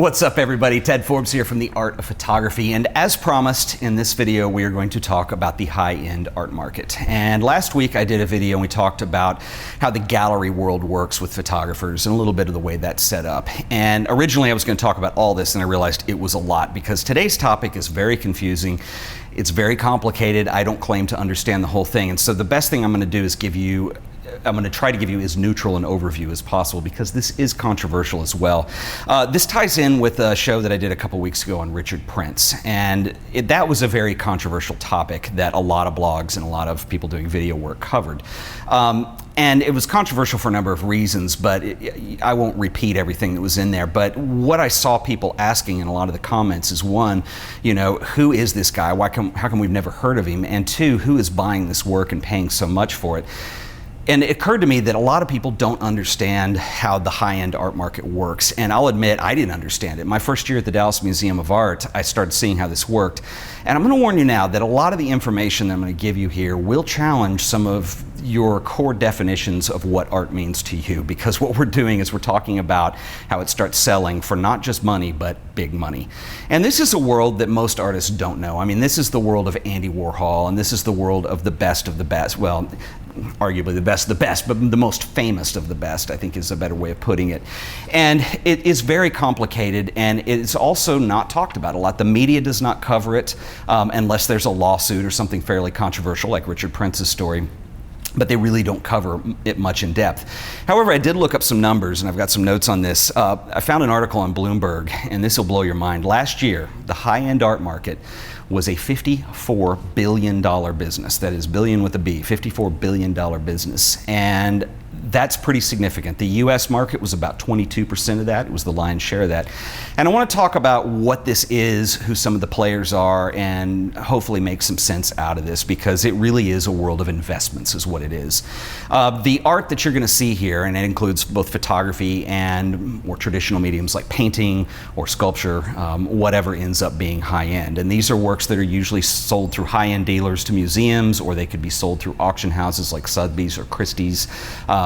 What's up, everybody? Ted Forbes here from The Art of Photography, and as promised, in this video we are going to talk about the high-end art market. And last week I did a video and we talked about how the gallery world works with photographers and a little bit of the way that's set up. And originally I was going to talk about all this, and I realized it was a lot because today's topic is very confusing. It's very complicated. I don't claim to understand the whole thing, and so the best thing I'm going to do is I'm going to try to give you as neutral an overview as possible because this is controversial as well. This ties in with a show that I did a couple weeks ago on Richard Prince, and that was a very controversial topic that a lot of blogs and a lot of people doing video work covered. And it was controversial for a number of reasons, but I won't repeat everything that was in there. But what I saw people asking in a lot of the comments is, one, who is this guy? How come we've never heard of him? And two, who is buying this work and paying so much for it? And it occurred to me that a lot of people don't understand how the high-end art market works. And I'll admit, I didn't understand it. My first year at the Dallas Museum of Art, I started seeing how this worked. And I'm going to warn you now that a lot of the information that I'm going to give you here will challenge some of your core definitions of what art means to you. Because what we're doing is we're talking about how it starts selling for not just money, but big money. And this is a world that most artists don't know. I mean, this is the world of Andy Warhol, and this is the world of the best of the best. Well, arguably the best of the best, but the most famous of the best, I think, is a better way of putting it. And it is very complicated, and it's also not talked about a lot. The media does not cover it unless there's a lawsuit or something fairly controversial like Richard Prince's story. But they really don't cover it much in depth. However, I did look up some numbers, and I've got some notes on this. I found an article on Bloomberg, and this will blow your mind. Last year, the high-end art market was a $54 billion business. That is billion with a B, $54 billion business. And that's pretty significant. The US market was about 22% of that. It was the lion's share of that. And I want to talk about what this is, who some of the players are, and hopefully make some sense out of this, because it really is a world of investments is what it is. The art that you're going to see here, and it includes both photography and more traditional mediums like painting or sculpture, whatever ends up being high-end. And these are works that are usually sold through high-end dealers to museums, or they could be sold through auction houses like Sotheby's or Christie's.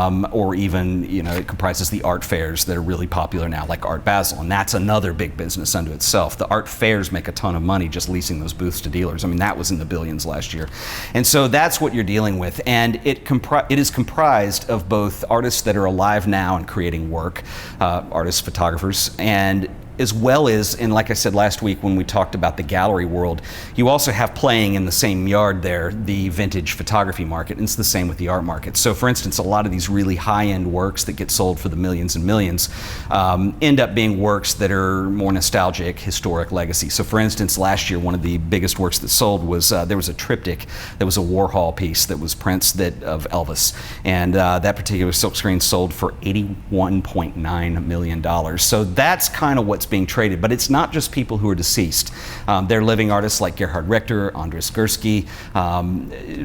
Or even, it comprises the art fairs that are really popular now, like Art Basel, and that's another big business unto itself. The art fairs make a ton of money just leasing those booths to dealers. I mean, that was in the billions last year. And so that's what you're dealing with, and it is comprised of both artists that are alive now and creating work, artists, photographers, and as well as, and like I said last week when we talked about the gallery world, you also have playing in the same yard there, the vintage photography market, and it's the same with the art market. So for instance, a lot of these really high-end works that get sold for the millions and millions end up being works that are more nostalgic, historic legacy. So for instance, last year, one of the biggest works that sold was, there was a triptych that was a Warhol piece that was Prince of Elvis, and that particular silkscreen sold for $81.9 million. So that's kind of what's being traded, but it's not just people who are deceased. They're living artists like Gerhard Richter, Andres Gursky,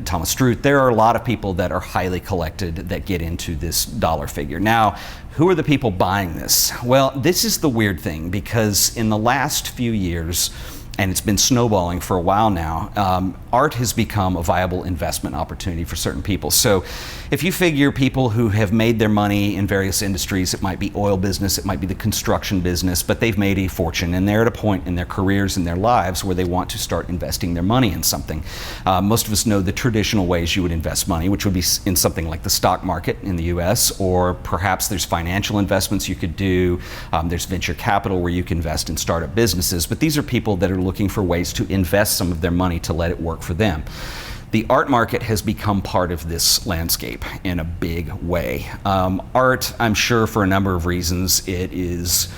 Thomas Struth. There are a lot of people that are highly collected that get into this dollar figure. Now, who are the people buying this? Well, this is the weird thing, because in the last few years, and it's been snowballing for a while now, art has become a viable investment opportunity for certain people. So if you figure people who have made their money in various industries, it might be oil business, it might be the construction business, but they've made a fortune, and they're at a point in their careers and their lives where they want to start investing their money in something. Most of us know the traditional ways you would invest money, which would be in something like the stock market in the US, or perhaps there's financial investments you could do, there's venture capital where you can invest in startup businesses, but these are people that are looking for ways to invest some of their money to let it work for them. The art market has become part of this landscape in a big way. Art, I'm sure for a number of reasons, it is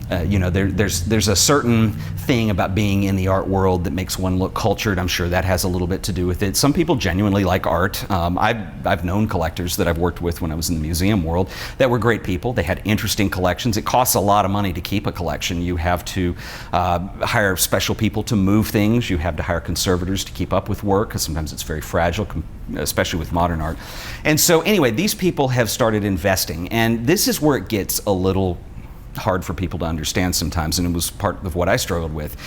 there's a certain thing about being in the art world that makes one look cultured. I'm sure that has a little bit to do with it. Some people genuinely like art. I've known collectors that I've worked with when I was in the museum world that were great people. They had interesting collections. It costs a lot of money to keep a collection. You have to hire special people to move things. You have to hire conservators to keep up with work, because sometimes it's very fragile, especially with modern art. And so anyway, these people have started investing, and this is where it gets a little hard for people to understand sometimes, and it was part of what I struggled with,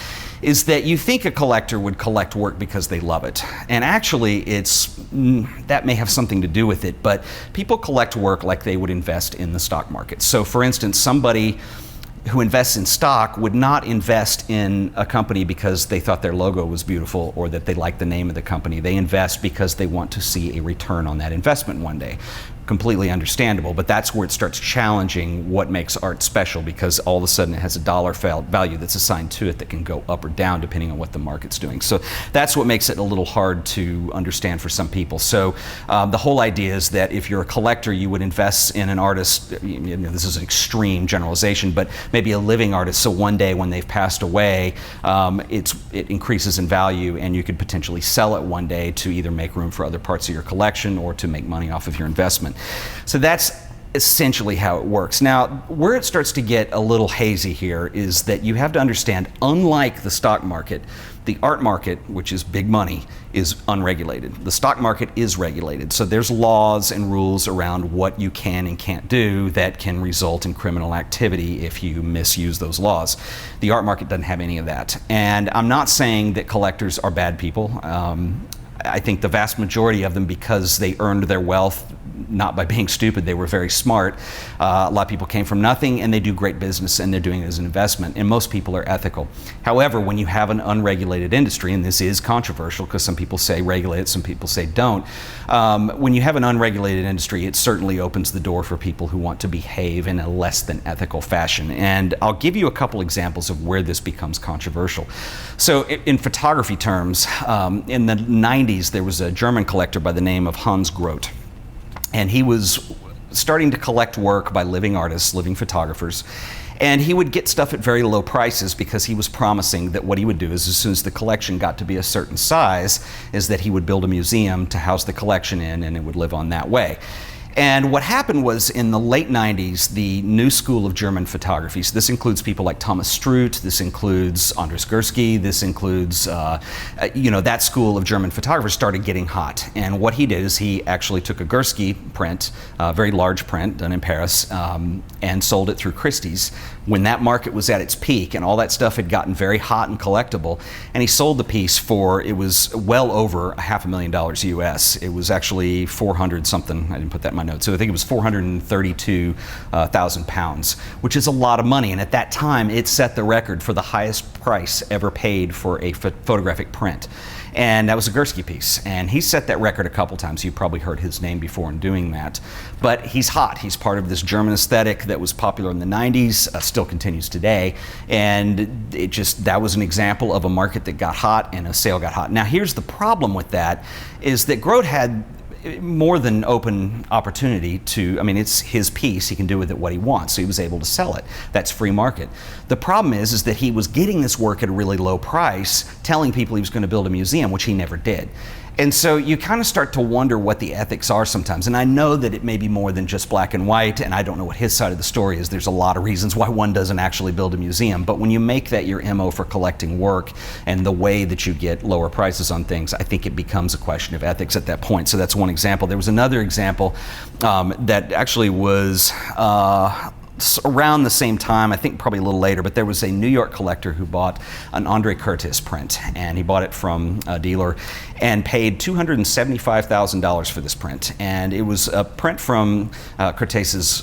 is that you think a collector would collect work because they love it. And actually, that may have something to do with it, but people collect work like they would invest in the stock market. So for instance, somebody who invests in stock would not invest in a company because they thought their logo was beautiful or that they like the name of the company. They invest because they want to see a return on that investment one day. Completely understandable, but that's where it starts challenging what makes art special, because all of a sudden it has a dollar value that's assigned to it that can go up or down depending on what the market's doing. So that's what makes it a little hard to understand for some people. So the whole idea is that if you're a collector, you would invest in an artist, this is an extreme generalization, but maybe a living artist, so one day when they've passed away, it increases in value and you could potentially sell it one day to either make room for other parts of your collection or to make money off of your investment. So that's essentially how it works. Now, where it starts to get a little hazy here is that you have to understand, unlike the stock market, the art market, which is big money, is unregulated. The stock market is regulated. So there's laws and rules around what you can and can't do that can result in criminal activity if you misuse those laws. The art market doesn't have any of that. And I'm not saying that collectors are bad people. I think the vast majority of them, because they earned their wealth not by being stupid, they were very smart. A lot of people came from nothing and they do great business and they're doing it as an investment, and most people are ethical. However, when you have an unregulated industry, and this is controversial because some people say regulate it, some people say don't, when you have an unregulated industry, it certainly opens the door for people who want to behave in a less than ethical fashion. And I'll give you a couple examples of where this becomes controversial. So in photography terms, in the 90s, there was a German collector by the name of Hans Groth. And he was starting to collect work by living artists, living photographers. And he would get stuff at very low prices because he was promising that what he would do is, as soon as the collection got to be a certain size, is that he would build a museum to house the collection in, and it would live on that way. And what happened was, in the late 90s, the new school of German photography, so this includes people like Thomas Struth, this includes Andres Gursky, this includes, that school of German photographers started getting hot. And what he did is he actually took a Gursky print, a very large print done in Paris, and sold it through Christie's when that market was at its peak and all that stuff had gotten very hot and collectible. And he sold the piece for, it was well over $500,000 US. It was actually 400 something, I didn't put that in my notes, so I think it was 432,000 pounds, which is a lot of money. And at that time, it set the record for the highest price ever paid for a photographic print. And that was a Gursky piece. And he set that record a couple times. You've probably heard his name before in doing that. But he's hot. He's part of this German aesthetic that was popular in the 90s, still continues today. And that was an example of a market that got hot and a sale got hot. Now, here's the problem with that, is that Groth had more than open opportunity to, it's his piece, he can do with it what he wants, so he was able to sell it. That's free market. The problem is that he was getting this work at a really low price, telling people he was going to build a museum, which he never did. And so you kind of start to wonder what the ethics are sometimes. And I know that it may be more than just black and white, and I don't know what his side of the story is. There's a lot of reasons why one doesn't actually build a museum. But when you make that your MO for collecting work and the way that you get lower prices on things, I think it becomes a question of ethics at that point. So that's one example. There was another example that actually was around the same time, I think probably a little later, but there was a New York collector who bought an Andre Curtis print, and he bought it from a dealer and paid $275,000 for this print. And it was a print from Curtis's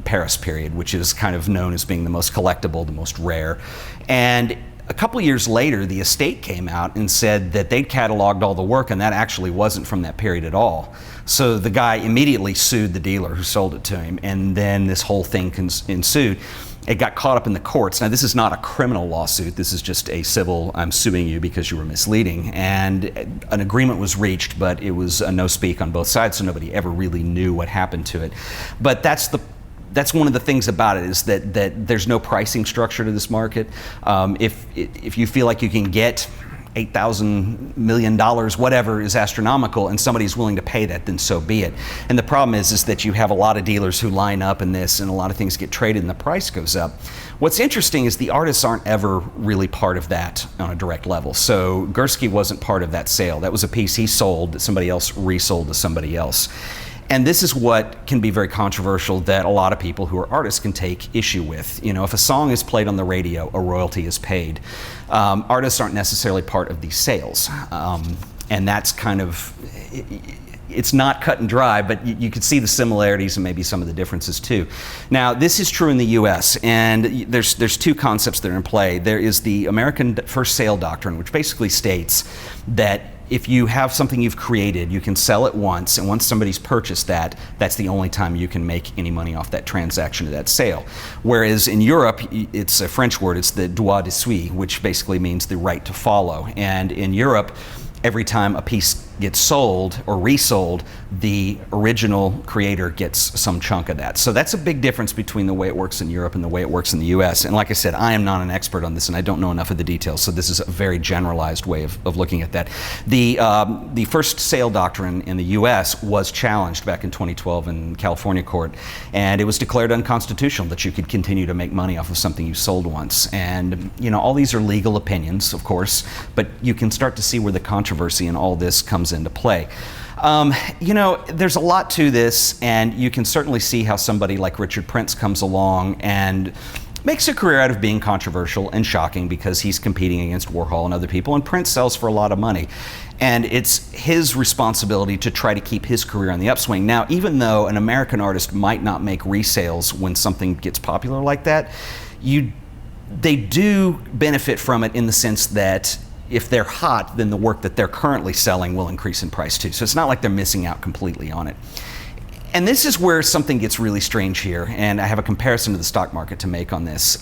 Paris period, which is kind of known as being the most collectible, the most rare. And a couple years later, the estate came out and said that they'd cataloged all the work, and that actually wasn't from that period at all. So the guy immediately sued the dealer who sold it to him, and then this whole thing ensued. It got caught up in the courts. Now, this is not a criminal lawsuit. This is just a civil, I'm suing you because you were misleading. And an agreement was reached, but it was a no-speak on both sides, so nobody ever really knew what happened to it. But that's one of the things about it, is that there's no pricing structure to this market. If you feel like you can get $8,000 million, whatever is astronomical, and somebody's willing to pay that, then so be it. And the problem is that you have a lot of dealers who line up in this, and a lot of things get traded and the price goes up. What's interesting is the artists aren't ever really part of that on a direct level. So Gursky wasn't part of that sale. That was a piece he sold that somebody else resold to somebody else. And this is what can be very controversial, that a lot of people who are artists can take issue with. If a song is played on the radio, a royalty is paid. Artists aren't necessarily part of these sales. And that's kind of, it's not cut and dry, but you can see the similarities and maybe some of the differences too. Now, this is true in the U.S., and there's two concepts that are in play. There is the American first sale doctrine, which basically states that if you have something you've created, you can sell it once, and once somebody's purchased that, that's the only time you can make any money off that transaction or that sale. Whereas in Europe, it's a French word, it's the droit de suite, which basically means the right to follow. And in Europe, every time a piece gets sold or resold, the original creator gets some chunk of that. So that's a big difference between the way it works in Europe and the way it works in the US. And like I said, I am not an expert on this and I don't know enough of the details, so this is a very generalized way of looking at that. The first sale doctrine in the US was challenged back in 2012 in California court, and it was declared unconstitutional that you could continue to make money off of something you sold once. And all these are legal opinions, of course, but you can start to see where the controversy in all this comes into play. There's a lot to this, and you can certainly see how somebody like Richard Prince comes along and makes a career out of being controversial and shocking because he's competing against Warhol and other people, and Prince sells for a lot of money. And it's his responsibility to try to keep his career on the upswing. Now, even though an American artist might not make resales when something gets popular like that, they do benefit from it in the sense that if they're hot, then the work that they're currently selling will increase in price too. So it's not like they're missing out completely on it. And this is where something gets really strange here, and I have a comparison to the stock market to make on this.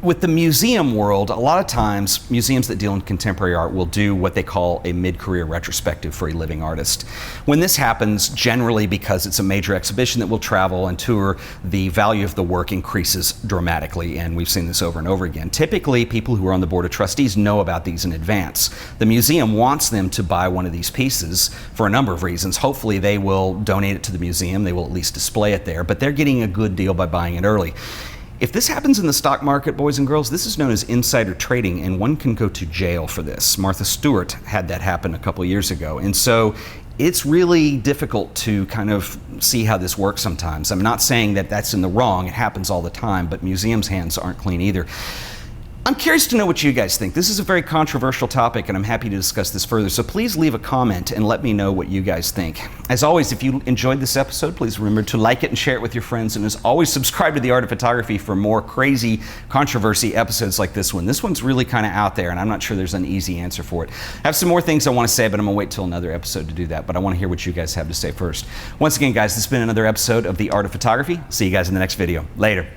With the museum world, a lot of times museums that deal in contemporary art will do what they call a mid-career retrospective for a living artist. When this happens, generally because it's a major exhibition that will travel and tour, the value of the work increases dramatically, and we've seen this over and over again. Typically, people who are on the board of trustees know about these in advance. The museum wants them to buy one of these pieces for a number of reasons. Hopefully they will donate it to the museum, they will at least display it there, but they're getting a good deal by buying it early. If this happens in the stock market, boys and girls, this is known as insider trading, and one can go to jail for this. Martha Stewart had that happen a couple years ago, and so it's really difficult to kind of see how this works sometimes. I'm not saying that that's in the wrong, it happens all the time, but museums' hands aren't clean either. I'm curious to know what you guys think. This is a very controversial topic, and I'm happy to discuss this further, so please leave a comment and let me know what you guys think. As always, if you enjoyed this episode, please remember to like it and share it with your friends, and as always, subscribe to The Art of Photography for more crazy controversy episodes like this one. This one's really kind of out there, and I'm not sure there's an easy answer for it. I have some more things I want to say, but I'm going to wait till another episode to do that, but I want to hear what you guys have to say first. Once again, guys, this has been another episode of The Art of Photography. See you guys in the next video. Later.